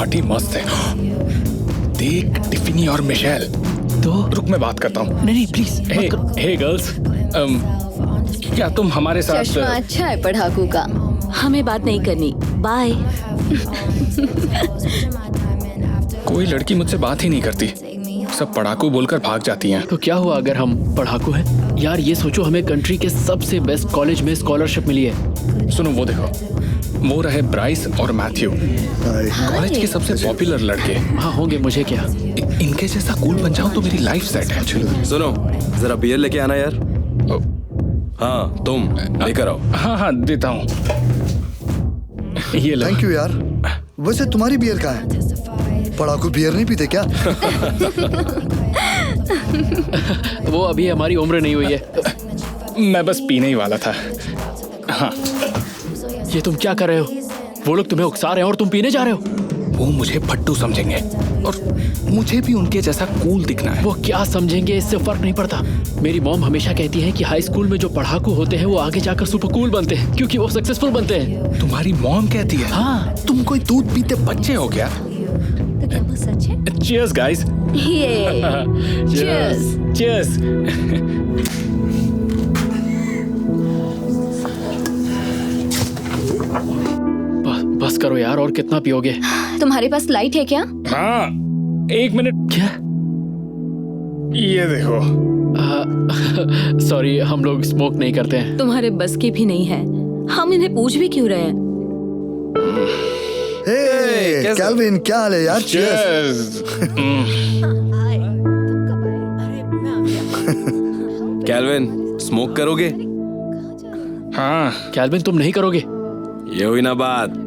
Party मस्त है। देख टिफिनी और मिशेल। तो रुक मैं बात करता हूँ। नहीं प्लीज। हे गर्ल्स, क्या तुम हमारे साथ? चश्मा अच्छा है पढ़ाकू का। हमें बात नहीं करनी, बाय। कोई लड़की मुझसे बात ही नहीं करती, सब पढ़ाकू बोलकर भाग जाती हैं। तो क्या हुआ अगर हम पढ़ाकू हैं? यार ये सोचो, हमें कंट्री के सबसे बेस्ट कॉलेज में स्कॉलरशिप मिली है। सुनो वो देखो, वो रहे ब्राइस और मैथ्यू, कॉलेज के सबसे पॉपुलर लड़के। हाँ होंगे, मुझे क्या। इनके जैसा कूल बन जाऊं तो मेरी लाइफ सेट है। सुनो जरा बियर लेके आना यार। हाँ तुम लेकर आओ। हाँ हाँ देता हूँ। ये लो। थैंक यू यार। वैसे तुम्हारी बियर कहाँ है? पढ़ाकू बियर नहीं पीते क्या? वो अभी हमारी उम्र नहीं हुई है। मैं बस पीने ही वाला था। हाँ। ये तुम क्या कर रहे हो? वो लोग तुम्हें उकसा रहे हैं और तुम पीने जा रहे हो। वो मुझे फट्टू समझेंगे और मुझे भी उनके जैसा कूल दिखना है। वो क्या समझेंगे, इससे फर्क नहीं पड़ता। मेरी मॉम हमेशा कहती है कि हाई स्कूल में जो पढ़ाकू होते हैं वो आगे जाकर सुपर कूल बनते हैं, क्योंकि वो सक्सेसफुल बनते हैं। तुम्हारी मॉम कहती है? हाँ। तुम कोई दूध पीते बच्चे हो क्या? तो क्या वो सच है? Cheers guys. Cheers. Cheers. बस करो यार, और कितना पियोगे? तुम्हारे पास लाइट है क्या? हाँ 1 मिनट। क्या? ये देखो। सॉरी, हम लोग स्मोक नहीं करते हैं। तुम्हारे बस की भी नहीं है, हम इन्हें पूछ भी क्यों रहे हैं? हे कैल्विन, क्या हाल है यार? Cheers. कैल्विन स्मोक करोगे? हाँ। कैल्विन तुम नहीं करोगे? ये हुई ना बात।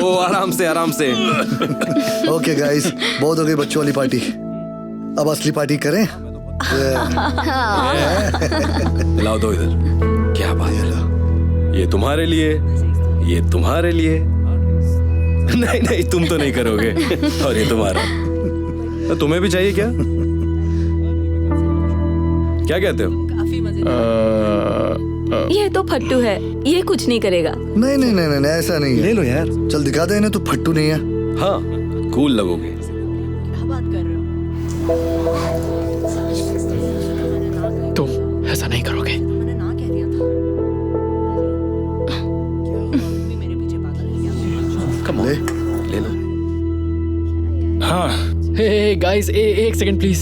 ओ आराम से आराम से। ओके गाइस, बहुत हो गई बच्चों वाली पार्टी, अब असली पार्टी करें। लाओ दो इधर। क्या बात है? ये तुम्हारे लिए, ये तुम्हारे लिए। नहीं नहीं तुम तो नहीं करोगे। और ये तुम्हारा। तो तुम्हें भी चाहिए क्या? क्या कहते हो? ये तो फट्टू है, ये कुछ नहीं करेगा। नहीं नहीं नहीं नहीं, ऐसा नहीं है। ले लो यार। चल दिखा दे इन्हें, तो फट्टू नहीं है। हाँ कूल लगोगे। तुम ऐसा नहीं करोगे। ले ले लो। हाँ। हे गाइस, एक सेकंड प्लीज।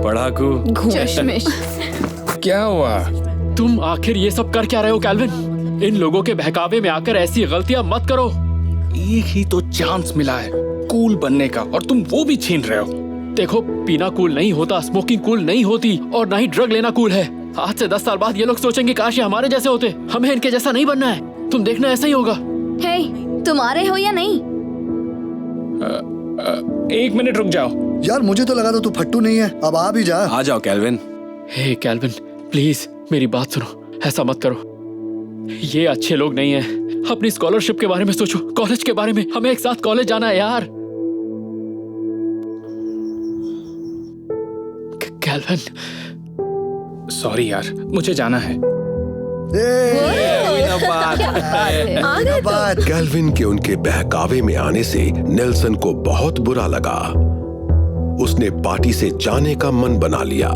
पढ़ाकू। चश्मिश। क्या हुआ? तुम आखिर ये सब कर क्या रहे हो कैल्विन? इन लोगों के बहकावे में आकर ऐसी गलतियां मत करो। एक ही तो चांस मिला है कूल बनने का और तुम वो भी छीन रहे हो। देखो, पीना कूल नहीं होता, स्मोकिंग कूल नहीं होती, और ना ही ड्रग लेना कूल है। आज से 10 साल बाद ये लोग सोचेंगे काश ये हमारे जैसे होते। हमें इनके जैसा नहीं बनना है। तुम देखना ऐसा ही होगा। हे, तुम आ रहे हो या नहीं? 1 मिनट रुक जाओ। यार, मुझे तो लगा था तू फट्टू नहीं है, अब आ भी जा। आ जाओ कैल्विन। हे कैल्विन, प्लीज मेरी बात सुनो, ऐसा मत करो। ये अच्छे लोग नहीं हैं। अपनी स्कॉलरशिप के बारे में सोचो, कॉलेज के बारे में। हमें एक साथ कॉलेज जाना है यार। कैल्विन, सॉरी यार, मुझे जाना है। बात कैल्विन के उनके बहकावे में आने से नेल्सन को बहुत बुरा लगा। उसने पार्टी से जाने का मन बना लिया।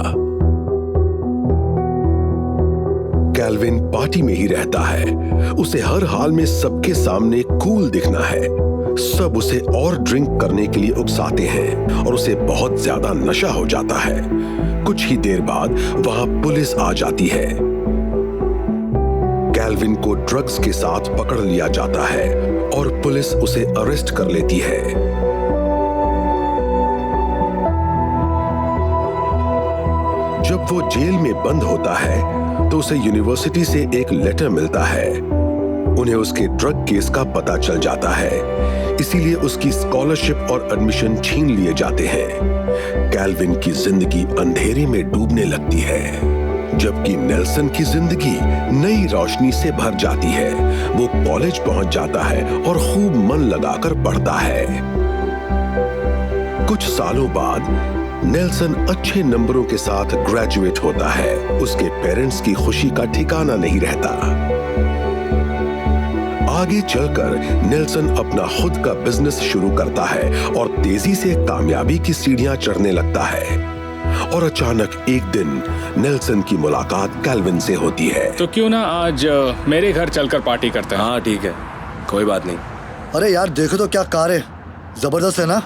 कैल्विन पार्टी में ही रहता है। उसे हर हाल में सबके सामने कूल दिखना है। सब उसे और ड्रिंक करने के लिए उकसाते हैं और उसे बहुत ज्यादा नशा हो जाता है। कुछ ही देर बाद वहां पुलिस आ जाती है। कैल्विन को ड्रग्स के साथ पकड़ लिया जाता है और पुलिस उसे अरेस्ट कर लेती है। जब वो जेल में बंद होता है तो उसे यूनिवर्सिटी से एक लेटर मिलता है। उन्हें उसके ड्रग केस का पता चल जाता है, इसीलिए उसकी स्कॉलरशिप और एडमिशन छीन लिए जाते हैं। कैल्विन की जिंदगी अंधेरे में डूबने लगती है, जबकि नेल्सन की जिंदगी नई रोशनी से भर जाती है। वो कॉलेज पहुंच जाता है और खूब मन लगाकर पढ़ता है। कुछ सालों बाद नेल्सन अच्छे नंबरों के साथ ग्रेजुएट होता है। उसके पेरेंट्स की खुशी का ठिकाना नहीं रहता। आगे चलकर नेल्सन अपना खुद का बिजनेस शुरू करता है और तेजी से कामयाबी की सीढ़ियां चढ़ने लगता है। और अचानक एक दिन नेल्सन की मुलाकात कैल्विन से होती है। तो क्यों ना आज मेरे घर चलकर पार्टी करते हैं। हाँ ठीक है, कोई बात नहीं। अरे यार देखो तो क्या कार है, जबरदस्त है ना।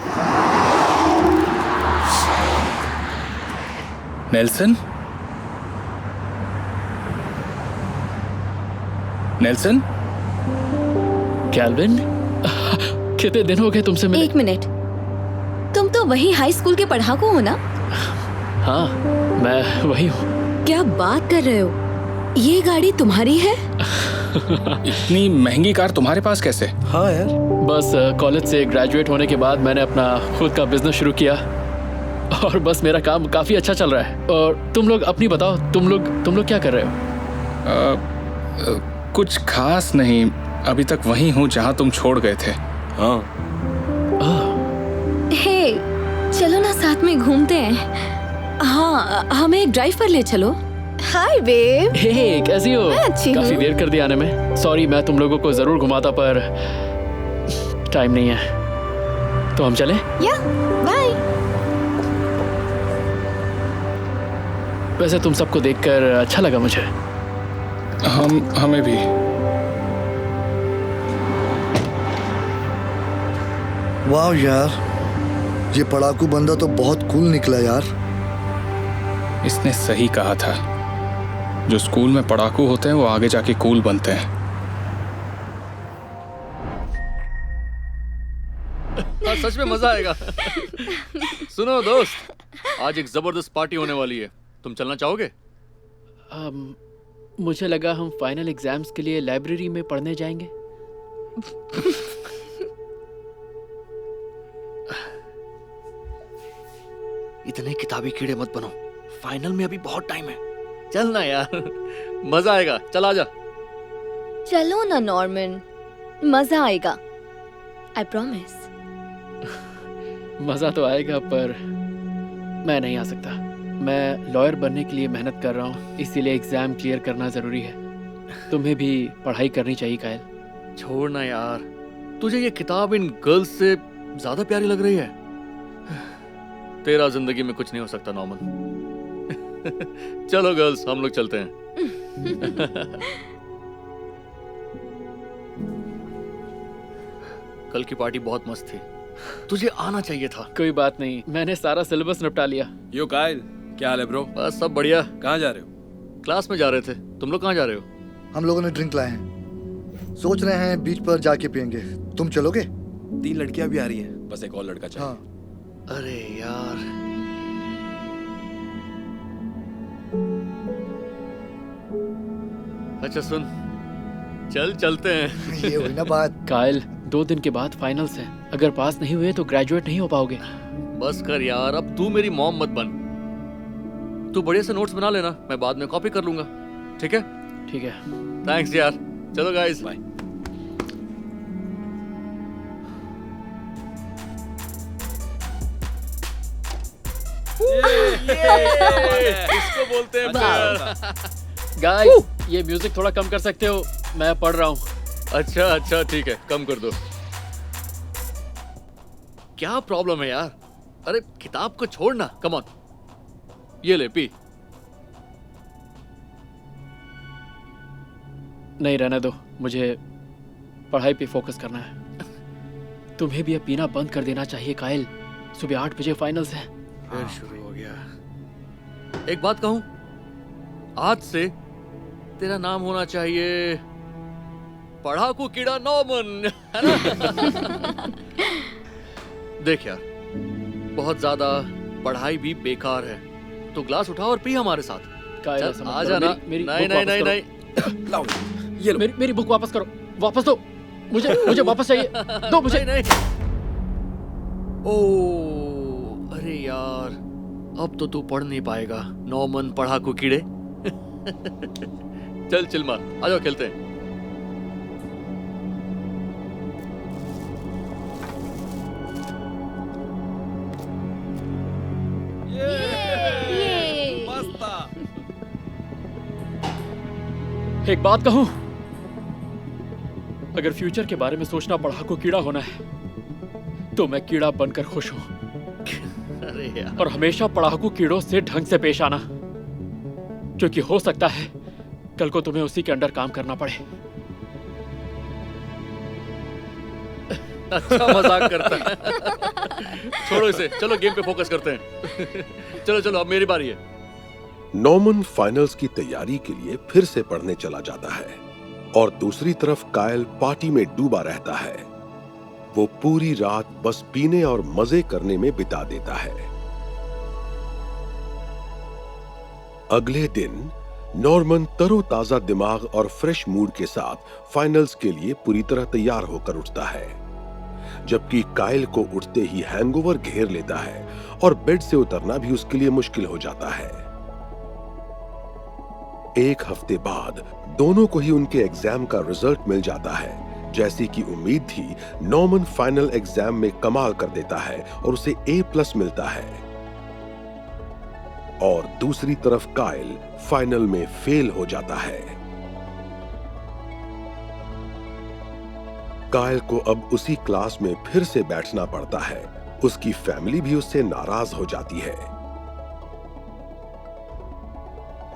नेल्सन, नेल्सन, कैल्विन, कितने दिन हो गए तुमसे मिले? 1 मिनट, तुम तो वही हाई स्कूल के पढ़ाकू हो ना? हाँ, मैं वही हूँ। क्या बात कर रहे हो? ये गाड़ी तुम्हारी है? इतनी महंगी कार तुम्हारे पास कैसे? हाँ यार, बस कॉलेज से ग्रेजुएट होने के बाद मैंने अपना खुद का बिजनेस शुरू किया और बस मेरा काम काफी अच्छा चल रहा है। और तुम लोग अपनी बताओ, तुम लोग क्या कर रहे हो? कुछ खास नहीं, अभी तक वहीं हूँ जहाँ तुम छोड़ गए थे। हाँ हे, चलो ना साथ में घूमते हैं। हाँ, हमें एक ड्राइव पर ले चलो। हाय बेब। हे, कैसी हो? मैं अच्छी हूँ। काफी देर कर दिया आने में। सॉरी, मैं तुम लोगों को जरूर घुमाता पर टाइम नहीं है। तो हम चले? या बाय। वैसे तुम सबको देखकर अच्छा लगा मुझे। हमें भी। वाह यार, ये पढ़ाकू बंदा तो बहुत कूल निकला यार। इसने सही कहा था, जो स्कूल में पढ़ाकू होते हैं वो आगे जाके कूल बनते हैं। सच में मजा आएगा। सुनो दोस्त, आज एक जबरदस्त पार्टी होने वाली है, तुम चलना चाहोगे? मुझे लगा हम फाइनल एग्जाम्स के लिए लाइब्रेरी में पढ़ने जाएंगे। इतने किताबी कीड़े मत बनो, फाइनल में अभी बहुत टाइम है। चलना यार, मजा आएगा, चल आजा। चलो ना नॉर्मन, मजा आएगा, आई प्रॉमिस। मजा तो आएगा पर मैं नहीं आ सकता। मैं लॉयर बनने के लिए मेहनत कर रहा हूँ, इसीलिए एग्जाम क्लियर करना जरूरी है। तुम्हें भी पढ़ाई करनी चाहिए कायल। छोड़ना यार, तुझे ये किताब इन गर्ल्स से ज्यादा प्यारी लग रही है। तेरा जिंदगी में कुछ नहीं हो सकता नॉर्मन। चलो गर्ल्स, हम लोग चलते हैं। कल की पार्टी बहुत मस्त थी, तुझे आना चाहिए था। कोई बात नहीं, मैंने सारा सिलेबस निपटा लिया। यो कायल, क्या हाल है ब्रो? बस सब बढ़िया। कहाँ जा रहे हो? क्लास में जा रहे थे, तुम लोग कहाँ जा रहे हो? हम लोगों ने ड्रिंक लाए हैं, सोच रहे हैं बीच पर जाके पियेंगे। तुम चलोगे? 3 लड़कियां भी आ रही हैं, बस एक और लड़का चाहिए। हाँ। अरे यार, अच्छा सुन, चलते हैं। ये हुई ना बात। कायल, 2 दिन के बाद फाइनल्स हैं, अगर पास नहीं हुए तो ग्रेजुएट नहीं हो पाओगे। बस कर यार, अब तू मेरी मॉम मत बन। तू बढ़िया से नोट्स बना लेना, मैं बाद में कॉपी कर लूंगा, ठीक है? ठीक है। थैंक्स यार, चलो गाइस, बाय। इसको बोलते हैं प्यार। गाइस, ये म्यूजिक थोड़ा कम कर सकते हो? मैं पढ़ रहा हूँ। अच्छा ठीक है, कम कर दो। क्या प्रॉब्लम है यार? अरे किताब को छोड़ना, कम ऑन, ये ले पी। नहीं, रहने दो, मुझे पढ़ाई पे फोकस करना है। तुम्हें भी अब पीना बंद कर देना चाहिए कायल। सुबह 8 बजे फाइनल्स हैं। फिर शुरू हो गया। एक बात कहूं, आज से तेरा नाम होना चाहिए पढ़ाकू कीड़ा नॉर्मन, है ना? देख यार, बहुत ज्यादा पढ़ाई भी बेकार है, तो ग्लास उठा और पी हमारे साथ। कायल, चल, ऐसा मत आ करो। जाना। मेरी नहीं बुक नहीं वापस नहीं करो। नहीं, लाओ, ये लो। मेरी बुक वापस करो, वापस दो मुझे वापस चाहिए, दो मुझे। नहीं ओ, अरे यार, अब तो तू पढ़ नहीं पाएगा नॉर्मन पढ़ाकू कीड़े। चल चिल मार, आ जाओ खेलते हैं। एक बात कहूं, अगर फ्यूचर के बारे में सोचना पढ़ाकू कीड़ा होना है तो मैं कीड़ा बनकर खुश हूँ। अरे यार, और हमेशा पढ़ाकू कीड़ों से ढंग से पेश आना, क्योंकि हो सकता है कल को तुम्हें उसी के अंडर काम करना पड़े। अच्छा मजाक करता है। छोड़ो इसे, चलो गेम पे फोकस करते हैं। चलो चलो, अब मेरी बारी है। नॉर्मन फाइनल्स की तैयारी के लिए फिर से पढ़ने चला जाता है और दूसरी तरफ कायल पार्टी में डूबा रहता है। वो पूरी रात बस पीने और मजे करने में बिता देता है। अगले दिन नॉर्मन तरोताजा दिमाग और फ्रेश मूड के साथ फाइनल्स के लिए पूरी तरह तैयार होकर उठता है, जबकि कायल को उठते ही हैंगओवर घेर लेता है और बेड से उतरना भी उसके लिए मुश्किल हो जाता है। एक हफ्ते बाद दोनों को ही उनके एग्जाम का रिजल्ट मिल जाता है। जैसी कि उम्मीद थी, नॉर्मन फाइनल एग्जाम में कमाल कर देता है और उसे A+ मिलता है। और दूसरी तरफ कायल फाइनल में फेल हो जाता है। कायल को अब उसी क्लास में फिर से बैठना पड़ता है। उसकी फैमिली भी उससे नाराज हो जाती है।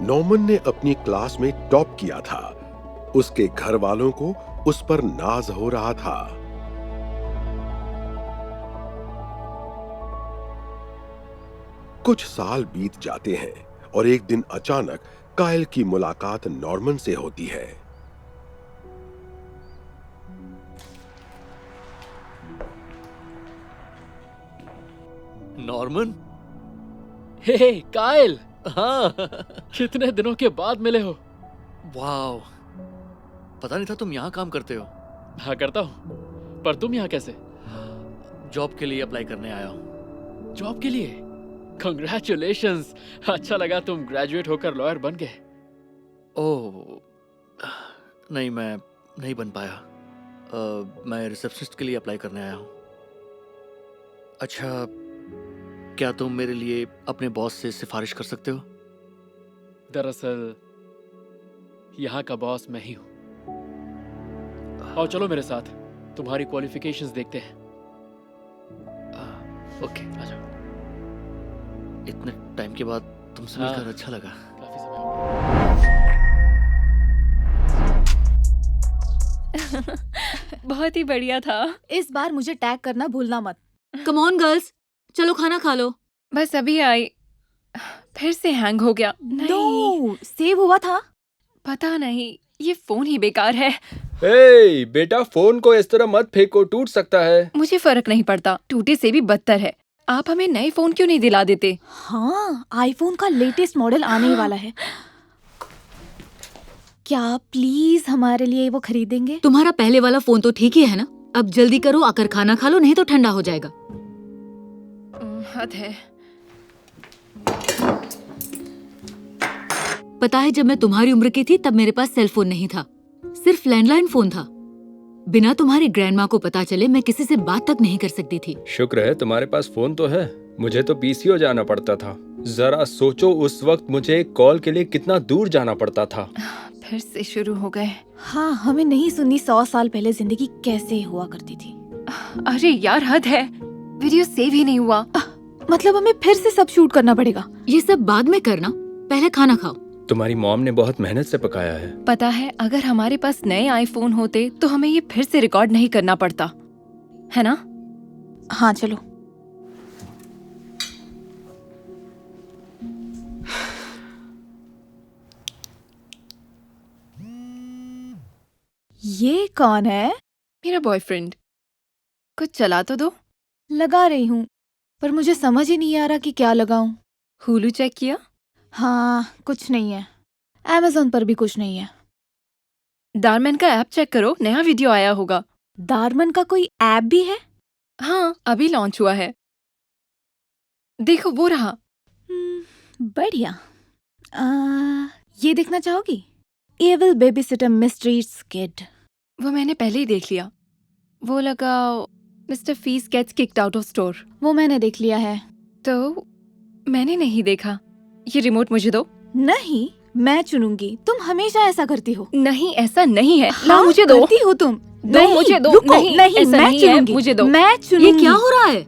नॉर्मन ने अपनी क्लास में टॉप किया था। उसके घर वालों को उस पर नाज हो रहा था। कुछ साल बीत जाते हैं और एक दिन अचानक कायल की मुलाकात नॉर्मन से होती है। नॉर्मन? हे कायल, हाँ। कितने दिनों के बाद मिले हो। वाह, पता नहीं था तुम यहाँ काम करते हो। हाँ करता हूँ, पर तुम यहाँ कैसे? जॉब के लिए अप्लाई करने आया हूँ। जॉब के लिए? कंग्रेचुलेशंस, अच्छा लगा तुम ग्रेजुएट होकर लॉयर बन गए। ओह नहीं, मैं नहीं बन पाया। मैं रिसेप्शनिस्ट के लिए अप्लाई करने आया हूँ। अच्छा, क्या तुम मेरे लिए अपने बॉस से सिफारिश कर सकते हो? दरअसल यहाँ का बॉस मैं ही हूँ। आओ चलो मेरे साथ, तुम्हारी क्वालिफिकेशंस देखते हैं। ओके, आ जाओ। इतने टाइम के बाद तुमसे मिलकर अच्छा लगा। काफी समय हो गया। बहुत ही बढ़िया था। इस बार मुझे टैग करना भूलना मत। कम ऑन गर्ल्स, चलो खाना खा लो। बस अभी आई, फिर से हैंग हो गया। नो, सेव हुआ था। पता नहीं, ये फोन ही बेकार है। हे बेटा, फोन को इस तरह मत फेंको, टूट सकता है। मुझे फर्क नहीं पड़ता, टूटे से भी बदतर है। आप हमें नए फोन क्यों नहीं दिला देते? हाँ, आईफोन का लेटेस्ट मॉडल आने ही वाला है। क्या प्लीज हमारे लिए वो खरीदेंगे? तुम्हारा पहले वाला फोन तो ठीक ही है ना? अब जल्दी करो, आकर खाना खा लो, नहीं तो ठंडा हो जाएगा। हद है। पता है, जब मैं तुम्हारी उम्र की थी तब मेरे पास सेल फोन नहीं था, सिर्फ लैंडलाइन फोन था। बिना तुम्हारी ग्रैंडमा को पता चले मैं किसी से बात तक नहीं कर सकती थी। शुक्र है तुम्हारे पास फोन तो है, मुझे तो पीसीओ जाना पड़ता था। जरा सोचो, उस वक्त मुझे कॉल के लिए कितना दूर जाना पड़ता था। फिर से शुरू हो गए। हाँ, हमें नहीं सुनी 100 साल पहले जिंदगी कैसे हुआ करती थी। अरे यार, हद है। वीडियो सेव ही नहीं हुआ। मतलब हमें फिर से सब शूट करना पड़ेगा? ये सब बाद में करना, पहले खाना खाओ। तुम्हारी मॉम ने बहुत मेहनत से पकाया है। पता है, अगर हमारे पास नए आईफोन होते तो हमें ये फिर से रिकॉर्ड नहीं करना पड़ता, है ना? हाँ चलो। ये कौन है? मेरा बॉयफ्रेंड। कुछ चला तो दो। लगा रही हूँ, पर मुझे समझ ही नहीं आ रहा कि क्या लगाऊं। हुलू चेक किया? हाँ, कुछ नहीं है। Amazon पर भी कुछ नहीं है। दारमैन का ऐप चेक करो, नया वीडियो आया होगा। दारमन का कोई ऐप भी है? हाँ, अभी लॉन्च हुआ है। देखो, वो रहा। बढ़िया। ये देखना चाहोगी? Evil Babysitter Mysteries Kid। वो मैंने पहले ही देख लिया। वो लगाओ, mister fees gets kicked out of store. वो मैंने देख लिया है। तो मैंने नहीं देखा। ये रिमोट मुझे दो। नहीं, मैं चुनूंगी। तुम हमेशा ऐसा करती हो। नहीं, ऐसा नहीं है। हाँ, लाओ, मुझे दो। करती हो तुम। दो, मुझे दो। रुको, नहीं, नहीं, ऐसा मैं नहीं है, चुनूंगी, मुझे दो। मैं चुनूंगी। ये क्या हो रहा है?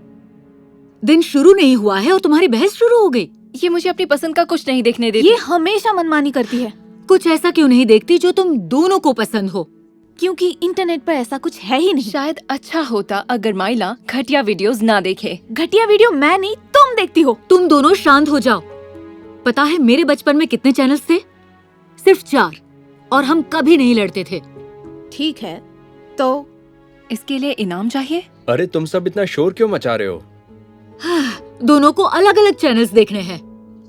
दिन शुरू नहीं हुआ है और तुम्हारी बहस शुरू हो गई। ये मुझे अपनी पसंद का कुछ नहीं देखने देती। ये हमेशा मनमानी करती है। कुछ ऐसा क्यों नहीं देखती जो तुम दोनों को पसंद हो? क्योंकि इंटरनेट पर ऐसा कुछ है ही नहीं। शायद अच्छा होता अगर माइला घटिया वीडियोस ना देखे। घटिया वीडियो मैं नहीं, तुम देखती हो। तुम दोनों शांत हो जाओ। पता है मेरे बचपन में कितने चैनल्स थे? सिर्फ 4, और हम कभी नहीं लड़ते थे। ठीक है, तो इसके लिए इनाम चाहिए? अरे तुम सब इतना शोर क्यों मचा रहे हो? दोनों को अलग अलग चैनल्स देखने हैं।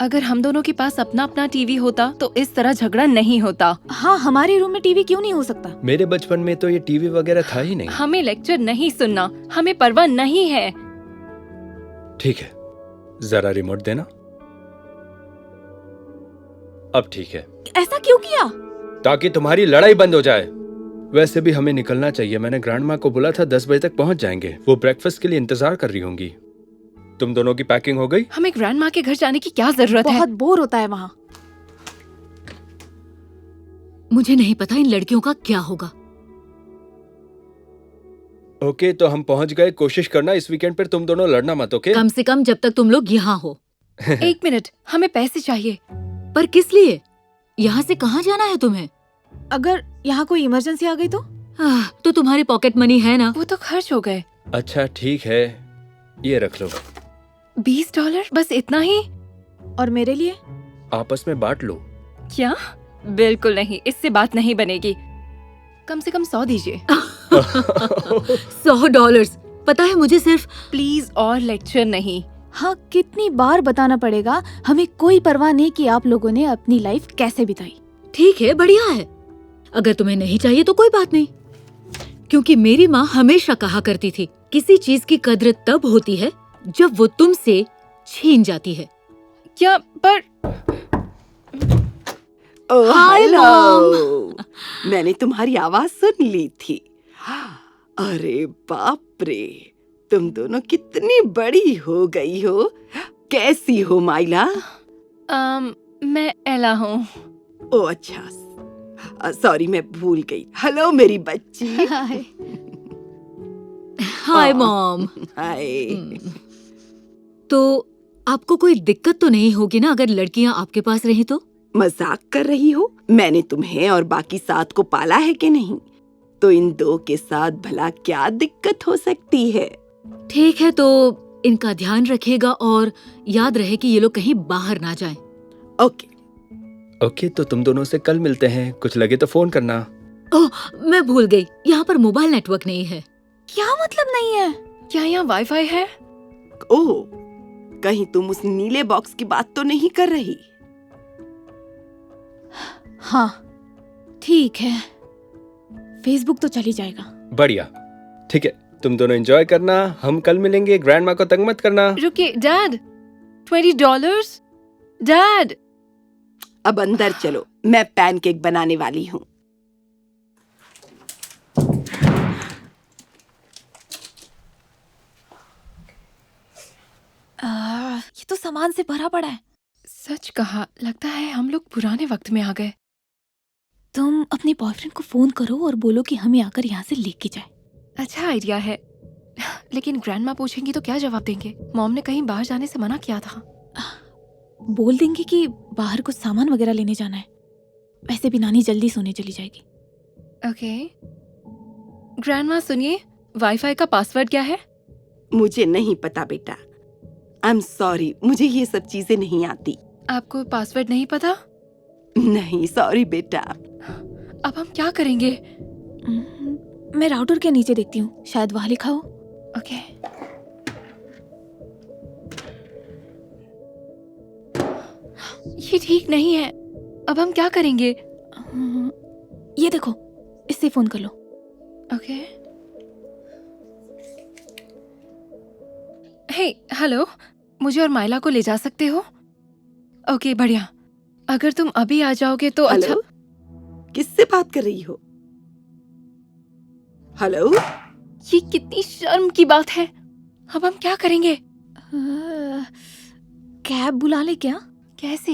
अगर हम दोनों के पास अपना अपना टीवी होता तो इस तरह झगड़ा नहीं होता। हाँ, हमारे रूम में टीवी क्यों नहीं हो सकता? मेरे बचपन में तो ये टीवी वगैरह था ही नहीं। हमें लेक्चर नहीं सुनना, हमें परवाह नहीं है। ठीक है, जरा रिमोट देना। अब ठीक है, ऐसा क्यों किया? ताकि तुम्हारी लड़ाई बंद हो जाए। वैसे भी हमें निकलना चाहिए। मैंने ग्रैंड माँ को बोला था 10 बजे तक पहुंच जाएंगे। वो ब्रेकफास्ट के लिए इंतजार कर रही होंगी। तुम दोनों की पैकिंग हो गई? हमें ग्रैंड माँ के घर जाने की क्या जरूरत है? बहुत बोर होता है वहाँ। मुझे नहीं पता इन लड़कियों का क्या होगा। ओके, तो हम पहुंच गए। कोशिश करना इस वीकेंड पर तुम दोनों लड़ना मत, ओके? कम से कम जब तक तुम लोग यहाँ हो। 1 मिनट, हमें पैसे चाहिए। पर किस लिए? यहाँ से कहाँ जाना है तुम्हें? अगर यहाँ कोई इमरजेंसी आ गई तो तुम्हारी पॉकेट मनी है ना? वो तो खर्च हो गए। अच्छा ठीक है, ये रख लो। $20, बस इतना ही? और मेरे लिए? आपस में बांट लो। क्या? बिल्कुल नहीं, इससे बात नहीं बनेगी। कम से कम 100 दीजिए। $100? पता है मुझे सिर्फ प्लीज, और लेक्चर नहीं। हाँ, कितनी बार बताना पड़ेगा? हमें कोई परवाह नहीं कि आप लोगों ने अपनी लाइफ कैसे बिताई। ठीक है, बढ़िया है। अगर तुम्हें नहीं चाहिए तो कोई बात नहीं, क्योंकि मेरी माँ हमेशा कहा करती थी किसी चीज की कद्र तब होती है जब वो तुमसे छीन जाती है। क्या? पर हाय मॉम। मैंने तुम्हारी आवाज सुन ली थी। अरे बाप रे, तुम दोनों कितनी बड़ी हो गई हो। कैसी हो माइला? मैं एला हूँ। ओ अच्छा, सॉरी मैं भूल गई। हेलो मेरी बच्ची। Hi mom. हाय। तो आपको कोई दिक्कत तो नहीं होगी ना अगर लड़कियाँ आपके पास रही तो? मजाक कर रही हो? मैंने तुम्हें और बाकी 7 को पाला है कि नहीं? तो इन 2 के साथ भला क्या दिक्कत हो सकती है? ठीक है, तो इनका ध्यान रखिएगा और याद रहे कि ये लोग कहीं बाहर ना जाएं। ओके ओके, तो तुम दोनों से कल मिलते हैं। कुछ लगे तो फोन करना। ओह, मैं भूल गई, यहाँ पर मोबाइल नेटवर्क नहीं है। क्या मतलब नहीं है? क्या यहाँ वाईफाई है? ओह, कहीं तुम उस नीले बॉक्स की बात तो नहीं कर रही? हाँ ठीक है, फेसबुक तो चली जाएगा। बढ़िया, ठीक है, तुम दोनों एंजॉय करना। हम कल मिलेंगे। ग्रैंड माँ को तंग मत करना। रुकिए डैड, $20? डैड, अब अंदर चलो, मैं पैनकेक बनाने वाली हूँ। ये तो सामान से भरा पड़ा है। सच कहा, लगता है हम लोग पुराने वक्त में आ गए। तुम अपने बॉयफ्रेंड को फोन करो और बोलो कि हमें आकर यहाँ से लेके जाए। अच्छा आइडिया है, लेकिन ग्रैंडमा पूछेंगी तो क्या जवाब देंगे? मॉम ने कहीं बाहर जाने से मना किया था। बोल देंगे कि बाहर कुछ सामान वगैरह लेने जाना है। वैसे भी नानी जल्दी सोने चली जाएगी। ओके ग्रैंडमा, सुनिए, वाईफाई का पासवर्ड क्या है? मुझे नहीं पता बेटा। आई एम सॉरी, मुझे ये सब चीजें नहीं आती। आपको पासवर्ड नहीं पता? नहीं सॉरी बेटा। अब हम क्या करेंगे? मैं राउटर के नीचे देखती हूँ, शायद वहाँ लिखा हो। ओके ये ठीक नहीं है। अब हम क्या करेंगे? ये देखो, इससे फोन कर लो। ओके हे हेलो, मुझे और माइला को ले जा सकते हो? ओके बढ़िया। अगर तुम अभी आ जाओगे तो हेलो? अच्छा। किससे बात कर रही हो? हेलो? ये कितनी शर्म की बात है। अब हम क्या करेंगे? कैब बुला ले क्या? कैसे?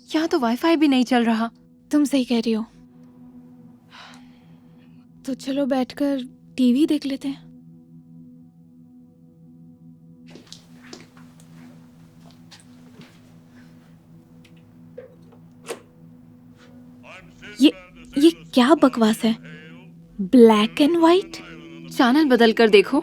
यहाँ तो वाईफाई भी नहीं चल रहा। तुम सही कह रही हो। तो चलो बैठकर टीवी देख लेते हैं। ये क्या बकवास है? Black and white. चैनल बदल कर देखो।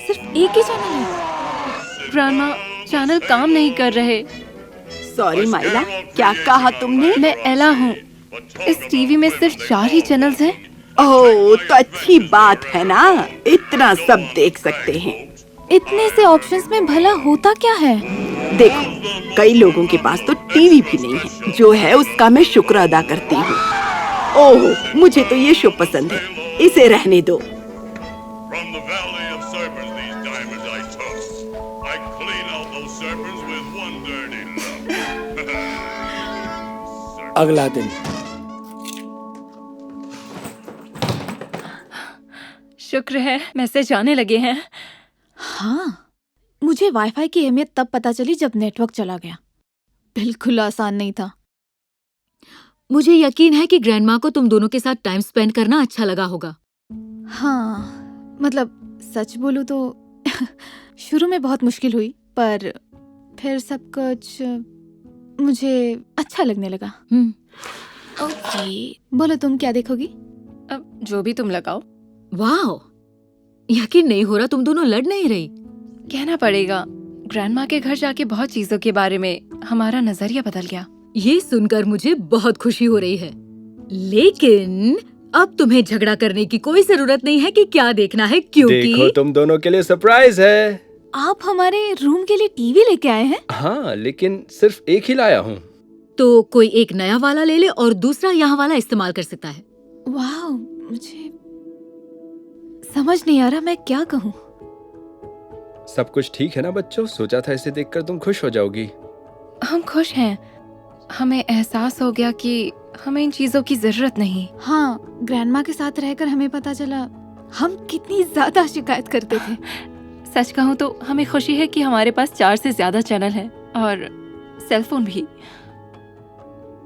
सिर्फ एक ही चैनल है। ग्रैंडमा, चैनल काम नहीं कर रहे। सॉरी माइला, क्या कहा तुमने? मैं एला हूँ। इस टीवी में सिर्फ 4 ही चैनल्स हैं। ओह, तो अच्छी बात है ना, इतना सब देख सकते हैं। इतने से ऑप्शंस में भला होता क्या है? देखो, कई लोगों के पास तो टीवी भी नहीं है। जो है उसका मैं शुक्र अदा करती हूँ। ओह, मुझे तो ये शो पसंद है, इसे रहने दो। अगला दिन। शुक्र है मैसेज आने लगे हैं। हाँ, मुझे वाईफाई की अहमियत तब पता चली जब नेटवर्क चला गया। बिल्कुल आसान नहीं था। मुझे यकीन है कि ग्रैंडमा को तुम दोनों के साथ टाइम स्पेंड करना अच्छा लगा होगा। हाँ, मतलब सच बोलूं तो शुरू में बहुत मुश्किल हुई, पर फिर सब कुछ मुझे अच्छा लगने लगा। ओके, बोलो तुम क्या देखोगी? अब जो भी तुम लगाओ। वाह, यकीन नहीं हो रहा तुम दोनों लड़ नहीं रही। कहना पड़ेगा, ग्रैंडमा के घर जाके बहुत चीजों के बारे में हमारा नजरिया बदल गया। ये सुनकर मुझे बहुत खुशी हो रही है, लेकिन अब तुम्हें झगड़ा करने की कोई जरूरत नहीं है कि क्या देखना है, क्योंकि देखो तुम दोनों के लिए सरप्राइज है। आप हमारे रूम के लिए टीवी लेके आए हैं? हाँ, लेकिन सिर्फ एक ही लाया हूँ। तो कोई एक नया वाला ले ले और दूसरा यहाँ वाला इस्तेमाल कर सकता है। वाह, मुझे समझ नहीं आ रहा मैं क्या कहूँ। सब कुछ ठीक है ना बच्चों? सोचा था इसे देखकर तुम खुश हो जाओगी। हम खुश हैं। हमें एहसास हो गया कि हमें इन चीजों की जरूरत नहीं। हाँ, ग्रैंडमा के साथ रहकर हमें पता चला हम कितनी ज्यादा शिकायत करते थे। सच कहूँ तो हमें खुशी है कि हमारे पास 4 से ज्यादा चैनल हैं और सेलफोन भी।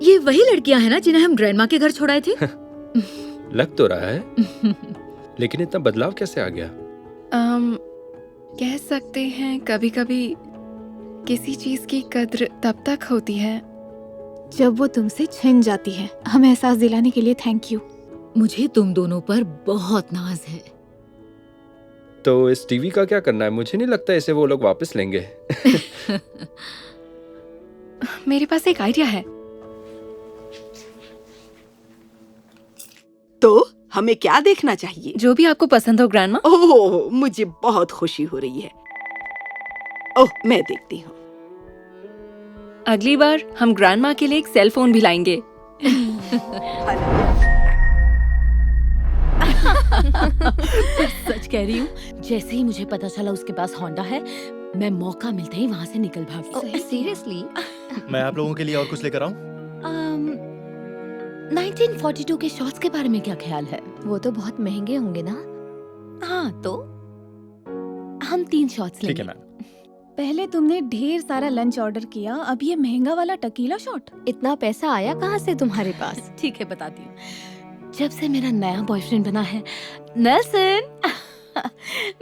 ये वही लड़कियां हैं ना जिन्हें हम ग्रैंडमा के घर छोड़ाए थे? लग तो रहा है। लेकिन इतना बदलाव कैसे आ गया? कह सकते हैं कभी-कभी किसी चीज की कद्र तब तक होती है जब वो तुमसे छिन जाती है। हमें एहसास दिलाने के लिए थैंक यू। मुझे तुम दोनों पर बहुत नाज है। तो इस टीवी का क्या करना है? मुझे नहीं लगता इसे वो लोग वापस लेंगे। मेरे पास एक आइडिया है। तो हमें क्या देखना चाहिए? जो भी आपको पसंद हो ग्रैंडमा। ओह, मुझे बहुत खुशी हो रही है। ओह, मैं देखती हूँ। अगली बार हम ग्रैंडमा के लिए एक सेल फोन भी लाएंगे। सच कह रही हूँ, जैसे ही मुझे पता चला उसके पास होंडा है, मैं मौका मिलते ही वहाँ से निकल भागी। सीरियसली? मैं आप लोगों के लिए और कुछ लेकर आऊं? 1942 के शॉट्स के बारे में क्या ख्याल है? वो तो बहुत महंगे होंगे ना? हाँ, तो हम 3 शॉट्स लेंगे। ठीक है मैम। पहले तुमने ढेर सारा लंच ऑर्डर किया, अब ये महंगा वाला टकीला शॉट। इतना पैसा आया कहाँ से तुम्हारे पास? ठीक है, बताती हूँ। जब से मेरा नया बॉयफ्रेंड बना है, नेल्सन,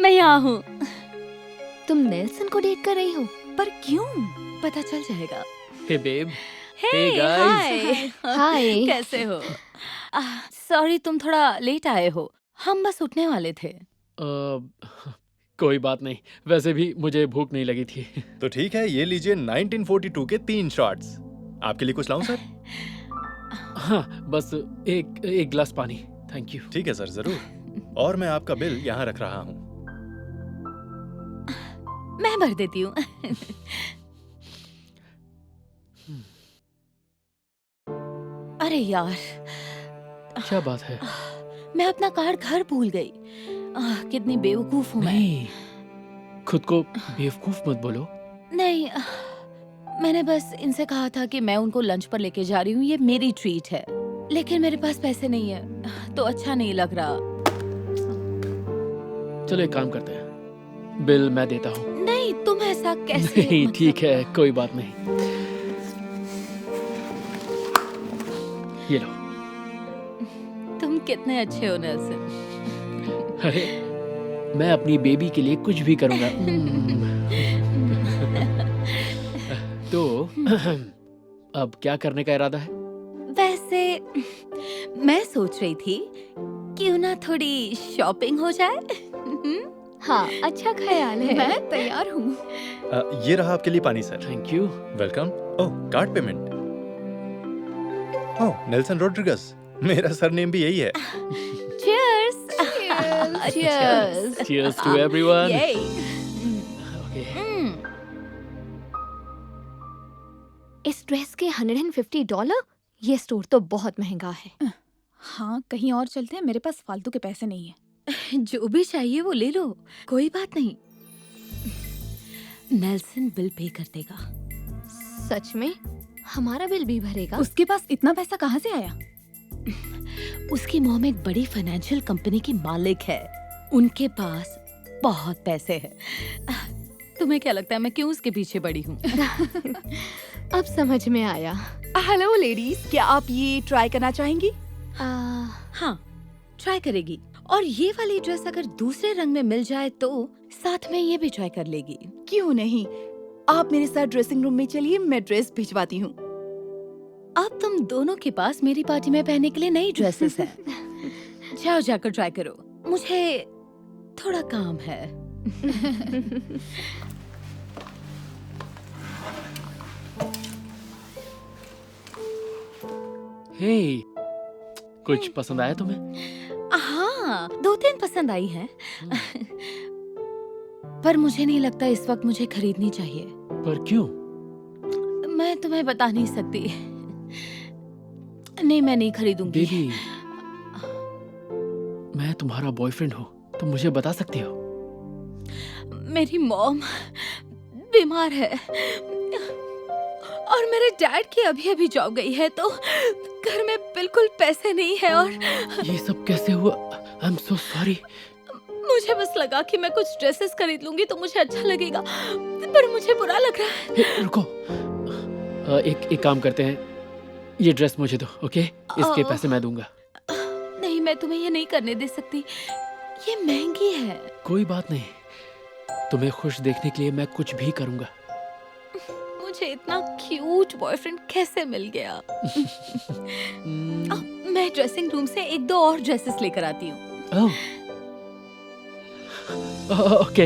मैं यहाँ हूँ। तुम नेल्सन को डेट कर रही हो? पर क्यों? पता चल जाएगा। हे बेब। Hey guys। हाय। कैसे हो? सॉरी तुम थोड़ा लेट आए हो, हम बस उठने वाले थे। कोई बात नहीं, वैसे भी मुझे भूख नहीं लगी थी। तो ठीक है, ये लीजिए 1942 के 3 शॉट्स। आपके लिए कुछ लाऊं सर? हाँ, बस एक गिलास पानी। Thank you. ठीक है सर, जरूर। और मैं आपका बिल यहाँ रख रहा हूँ। मैं भर देती हूँ। अरे यार, क्या बात है? मैं अपना कार्ड घर भूल गई। कितनी बेवकूफ हूँ मैं। नहीं, खुद को बेवकूफ मत बोलो। नहीं, मैंने बस इनसे कहा था कि मैं उनको लंच पर लेके जा रही हूँ, ये मेरी ट्रीट है। लेकिन मेरे पास पैसे नहीं है, तो अच्छा नहीं लग रहा। चलो एक काम करते हैं, बिल मैं देता हूँ। नहीं, तुम ऐसा कैसे? नहीं, ठीक है, कोई बात नहीं। ये लो। तुम कितने अच्छे हो नेल्सन। अरे मैं अपनी बेबी के लिए कुछ भी करूंगा। तो अब क्या करने का इरादा है? वैसे मैं सोच रही थी क्यों ना थोड़ी शॉपिंग हो जाए। हाँ, अच्छा ख्याल है। मैं तैयार हूँ। ये रहा आपके लिए पानी sir. Thank you. Welcome. Oh, card payment. Oh, Nelson Rodrigues. मेरा सरनेम भी यही है। Cheers! Cheers! Cheers to everyone. Yay! Okay. इस ड्रेस के $150? ये स्टोर तो बहुत महंगा है। हाँ, कहीं और चलते हैं, मेरे पास फालतू के पैसे नहीं है। जो भी चाहिए वो ले लो, कोई बात नहीं। नेल्सन बिल पे कर देगा। सच में? हमारा बिल भी भरेगा? उसके पास इतना पैसा कहाँ से आया? उसकी मॉम एक बड़ी फाइनेंशियल कंपनी की मालिक है। उनके पास बहुत पैसे हैं। तुम्हें क्या लगता है मैं क्यों उसके पीछे पड़ी हूँ? अब समझ में आया। हेलो लेडीज, क्या आप ये ट्राई करना चाहेंगी? हाँ, ट्राई करेगी। और ये वाली ड्रेस अगर दूसरे रंग में मिल जाए तो साथ में ये भी ट्राई कर लेगी। क्यों नहीं, आप मेरे साथ ड्रेसिंग रूम में चलिए, मैं ड्रेस भिजवाती हूँ। अब तुम दोनों के पास मेरी पार्टी में पहनने के लिए नई ड्रेसेस हैं। जाओ जाकर ट्राई करो, मुझे थोड़ा काम है। हे, कुछ पसंद आया तुम्हें? हाँ, 2-3 पसंद आई है। पर मुझे नहीं लगता इस वक्त मुझे खरीदनी चाहिए। पर क्यों? मैं तुम्हें बता नहीं सकती। नहीं, मैं नहीं खरीदूंगी। बेबी, मैं तुम्हारा बॉयफ्रेंड हूँ, तुम मुझे बता सकती हो। मेरी मॉम बीमार है और मेरे डैड की अभी अभी जॉब गई है, तो घर में बिल्कुल पैसे नहीं है। और ये सब कैसे हुआ? I am so sorry. मुझे बस लगा कि मैं कुछ ड्रेसेस खरीद लूंगी तो मुझे अच्छा लगेगा, पर मुझे बुरा लग रहा है। रुको, एक काम करते हैं, ये ड्रेस मुझे दो, ओके? इसके पैसे मैं दूंगा। नहीं, मैं तुम्हें ये नहीं करने दे सकती, ये महंगी है। कोई बात नहीं, तुम्हें खुश देखने के लिए मैं कुछ भी करूंगा। मुझे इतना क्यूट बॉयफ्रेंड कैसे मिल गया? मैं ड्रेसिंग रूम से 1-2 और ड्रेसेस लेकर आती हूँ। ओके।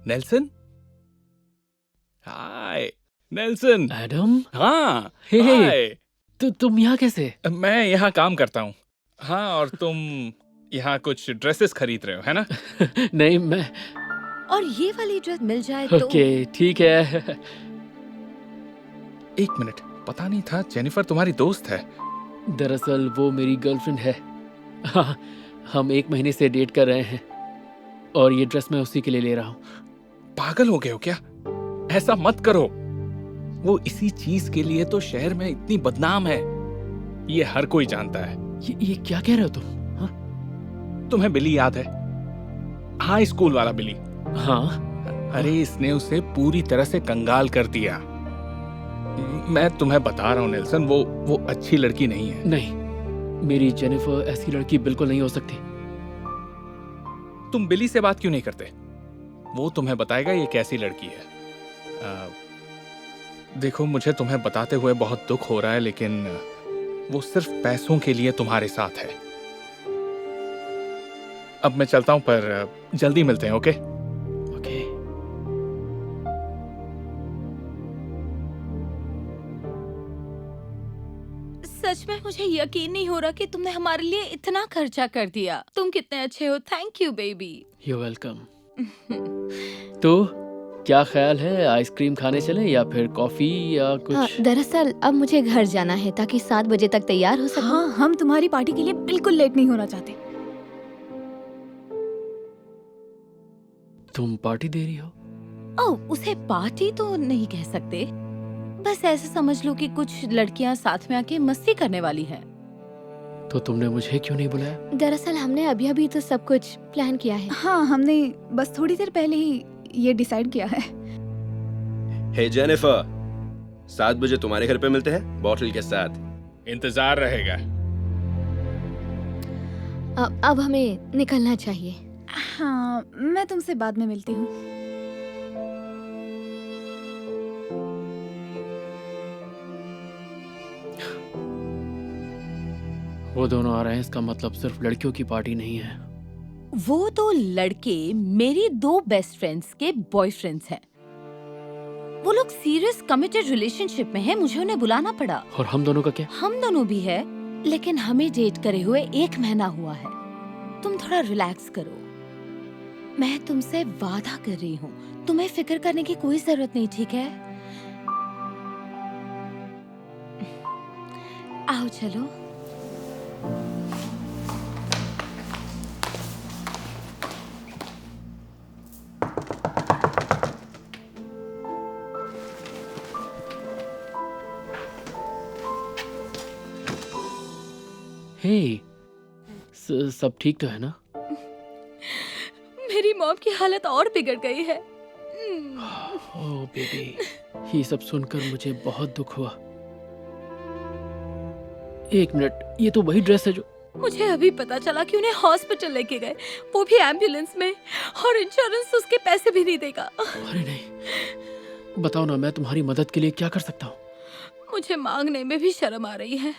नेल्सन? हाय नेल्सन। एडम? हाँ। हे, हाय। तुम यहाँ कैसे? मैं यहाँ काम करता हूँ। हाँ, और तुम यहाँ कुछ ड्रेसेस खरीद रहे हो, है ना? नहीं, मैं। और ये वाली ड्रेस मिल जाए तो। ओके, ठीक है। एक मिनट, पता नहीं था जेनिफर तुम्हारी दोस्त है। दरअसल वो मेरी गर्लफ्रेंड है। हाँ, हम 1 महीने से डेट कर रहे हैं और ये ड्रेस मैं उसी के लिए ले रहा हूँ। पागल हो गए हो क्या? ऐसा मत करो। वो इसी चीज के लिए तो शहर में इतनी बदनाम है, ये हर कोई जानता है। ये क्या कह रहे हो तुम? हाँ? तुम्हें बिली याद है? हाई स्कूल वाला बिली। हाँ। अरे इसने उसे पूरी तरह से कंगाल कर दिया। मैं तुम्हें बता रहा हूँ नेल्सन, वो अच्छी लड़की नहीं है। नहीं, मेरी जेनिफर ऐसी लड़की बिल्कुल नहीं हो सकती। तुम बिली से बात क्यों नहीं करते? वो तुम्हें बताएगा ये कैसी लड़की है। देखो, मुझे तुम्हें बताते हुए बहुत दुख हो रहा है, लेकिन वो सिर्फ पैसों के लिए तुम्हारे साथ है। अब मैं चलता हूं, पर जल्दी मिलते हैं, ओके? ओके। सच में मुझे यकीन नहीं हो रहा कि तुमने हमारे लिए इतना खर्चा कर दिया। तुम कितने अच्छे हो। Thank you baby. You welcome. तो क्या ख्याल है, आइसक्रीम खाने चले या फिर कॉफी या कुछ? हाँ, दरअसल अब मुझे घर जाना है ताकि 7 बजे तक तैयार हो सकूं। हाँ, हम तुम्हारी पार्टी के लिए बिल्कुल लेट नहीं होना चाहते। तुम पार्टी दे रही हो? ओह, उसे पार्टी तो नहीं कह सकते, बस ऐसे समझ लो कि कुछ लड़कियां साथ में आके मस्ती करने वाली हैं। तो तुमने मुझे क्यों नहीं बुलाया? दरअसल हमने अभी तो सब कुछ प्लान किया है। हाँ, हमने बस थोड़ी देर पहले ही ये डिसाइड किया है। हे जेनिफर, 7 बजे तुम्हारे घर पे मिलते हैं बॉटल के साथ। इंतजार रहेगा। अब हमें निकलना चाहिए। हाँ, मैं तुमसे बाद में मिलती हूँ। वो दोनों आ रहे हैं, इसका मतलब सिर्फ लड़कियों की पार्टी नहीं है। वो दो लड़के मेरी 2 बेस्ट फ्रेंड्स के बॉयफ्रेंड्स हैं। वो लोग सीरियस कमिटेड रिलेशनशिप में हैं, मुझे उन्हें बुलाना पड़ा। और हम दोनों का क्या? हम दोनों भी है, लेकिन हमें डेट करे हुए 1 महीना हुआ है। तुम थोड़ा रिलैक्स करो। मैं तुमसे वादा कर रही हूँ, तुम्हें फिक्र करने की कोई जरूरत नहीं, ठीक है? आओ चलो। हे, सब ठीक तो है ना? मेरी मॉम की हालत और बिगड़ गई है। ओह बेबी, ये सब सुनकर मुझे बहुत दुख हुआ। 1 मिनट, ये तो वही ड्रेस है जो... मुझे अभी पता चला कि उन्हें हॉस्पिटल लेके गए, वो भी एम्बुलेंस में, और इंश्योरेंस उसके पैसे भी नहीं देगा। अरे नहीं, बताओ ना, मैं तुम्हारी मदद के लिए क्या कर सकता हूँ? मुझे मांगने में भी शर्म आ रही है,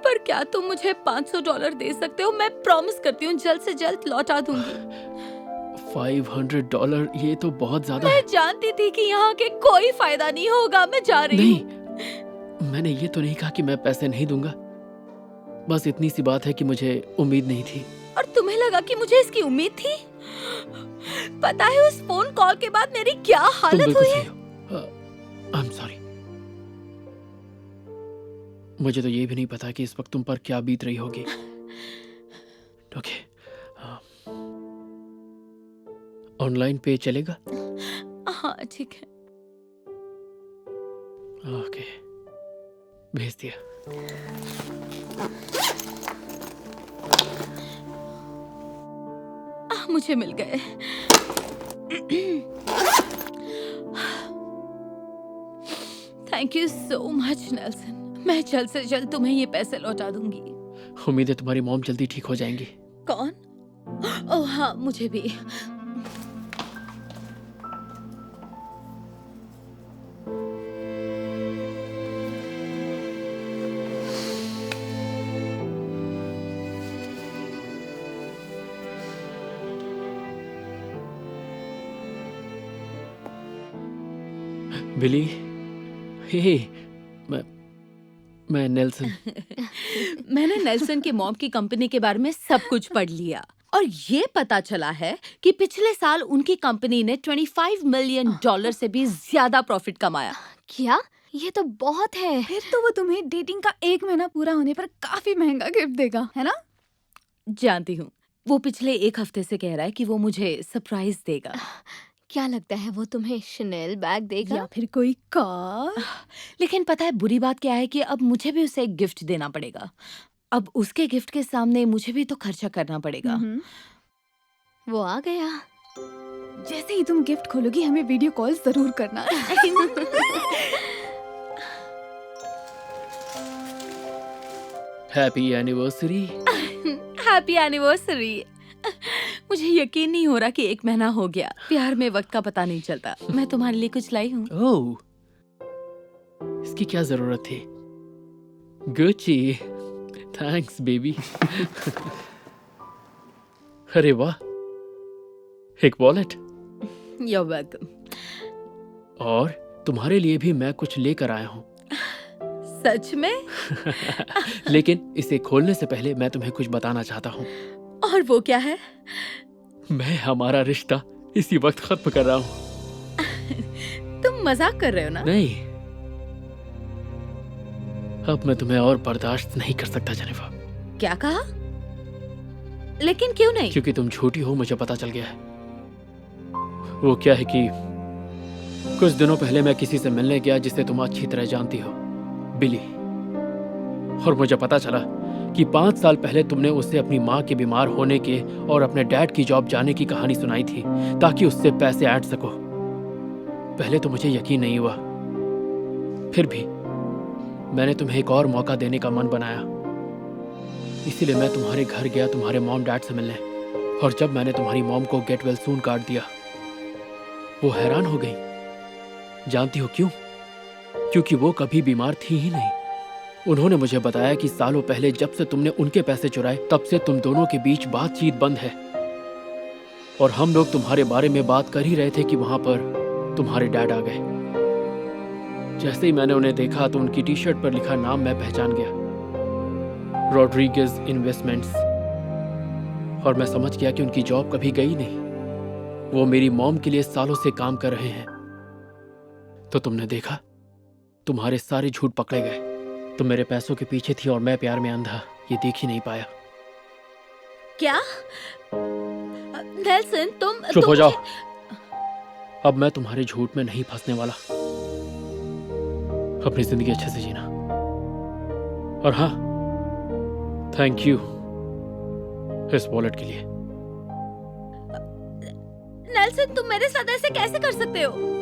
पर क्या तुम मुझे $500 दे सकते हो? मैं प्रॉमिस करती हूँ जल्द से जल्द लौटा दूंगी। $500? ये तो बहुत ज्यादा है। मैं जानती थी कि यहाँ के कोई फायदा नहीं होगा, मैं जा रही हूँ। नहीं, मैंने ये तो नहीं कहा कि मैं पैसे नहीं दूंगा। बस इतनी सी बात है कि मुझे उम्मीद नहीं थी। और तुम्हें लगा कि मुझे इसकी उम्मीद थी? पता है उस फोन कॉल के बाद मेरी क्या हालत हुई है? I'm sorry। मुझे तो ये भी नहीं पता कि इस वक्त तुम पर क्या बीत रही होगी। ओके, ऑनलाइन पे चलेगा? हाँ ठीक है। ओके, भेज दिया। मुझे मिल गए। Thank you so much Nelson. मैं जल्द से जल्द तुम्हें ये पैसे लौटा दूंगी। उम्मीद है तुम्हारी मॉम जल्दी ठीक हो जाएंगी। कौन? ओह हाँ, मुझे भी। बिली, हे, मैं नेल्सन। मैंने नेल्सन के मॉम की कंपनी के बारे में सब कुछ पढ़ लिया और ये पता चला है कि पिछले साल उनकी कंपनी ने $25 मिलियन से भी ज्यादा प्रॉफिट कमाया। क्या? ये तो बहुत है। फिर तो वो तुम्हें डेटिंग का 1 महीना पूरा होने पर काफी महंगा गिफ्ट देगा, है ना? जानती हूँ, वो पिछले 1 हफ्ते से कह रहा है कि वो मुझे सरप्राइज देगा। क्या लगता है वो तुम्हें शनेल बैग देगा या फिर कोई कार? लेकिन पता है बुरी बात क्या है कि अब मुझे भी उसे एक गिफ्ट देना पड़ेगा। अब उसके गिफ्ट के सामने मुझे भी तो खर्चा करना पड़ेगा। वो आ गया। जैसे ही तुम गिफ्ट खोलोगी हमें वीडियो कॉल जरूर करना। Happy anniversary. Happy anniversary. मुझे यकीन नहीं हो रहा कि 1 महीना हो गया। प्यार में वक्त का पता नहीं चलता। मैं तुम्हारे लिए कुछ लाई हूँ। ओह, इसकी क्या जरूरत थी? Gucci, thanks baby. अरे वाह, एक वॉलेट। You're welcome। और तुम्हारे लिए भी मैं कुछ लेकर आया हूँ। सच में? लेकिन इसे खोलने से पहले मैं तुम्हें कुछ बताना चाहता हूँ। और वो क्या है? मैं हमारा रिश्ता इसी वक्त खत्म कर रहा हूँ। तुम मजाक कर रहे हो ना? नहीं, अब मैं तुम्हें और बर्दाश्त नहीं कर सकता जेनिफर। क्या कहा? लेकिन क्यों नहीं? क्योंकि तुम झूठी हो, मुझे पता चल गया है। वो क्या है कि कुछ दिनों पहले मैं किसी से मिलने गया जिसे तुम अच्छी तरह जानती हो, बिली। और मुझे पता चला कि 5 साल पहले तुमने उसे अपनी माँ के बीमार होने के और अपने डैड की जॉब जाने की कहानी सुनाई थी ताकि उससे पैसे ऐंठ सको। पहले तो मुझे यकीन नहीं हुआ, फिर भी मैंने तुम्हें एक और मौका देने का मन बनाया। इसीलिए मैं तुम्हारे घर गया तुम्हारे मॉम डैड से मिलने, और जब मैंने तुम्हारी मॉम को गेट वेल सून कार्ड दिया, वो हैरान हो गई। जानती हो क्यों? क्योंकि वो कभी बीमार थी ही नहीं। उन्होंने मुझे बताया कि सालों पहले जब से तुमने उनके पैसे चुराए, तब से तुम दोनों के बीच बातचीत बंद है। और हम लोग तुम्हारे बारे में बात कर ही रहे थे कि वहां पर तुम्हारे डैड आ गए। जैसे ही मैंने उन्हें देखा तो उनकी टी शर्ट पर लिखा नाम मैं पहचान गया, रॉड्रिगेज इन्वेस्टमेंट्स। और मैं समझ गया कि उनकी जॉब कभी गई नहीं, वो मेरी मॉम के लिए सालों से काम कर रहे हैं। तो तुमने देखा, तुम्हारे सारे झूठ पकड़े गए। तुम मेरे पैसों के पीछे थी और मैं प्यार में अंधा, ये देख ही नहीं पाया। क्या नेल्सन, तुम चुप हो जाओ। अब मैं तुम्हारे झूठ में नहीं फंसने वाला। अपनी जिंदगी अच्छे से जीना। और हाँ, थैंक यू इस वॉलेट के लिए। नेल्सन, तुम मेरे साथ ऐसे कैसे कर सकते हो?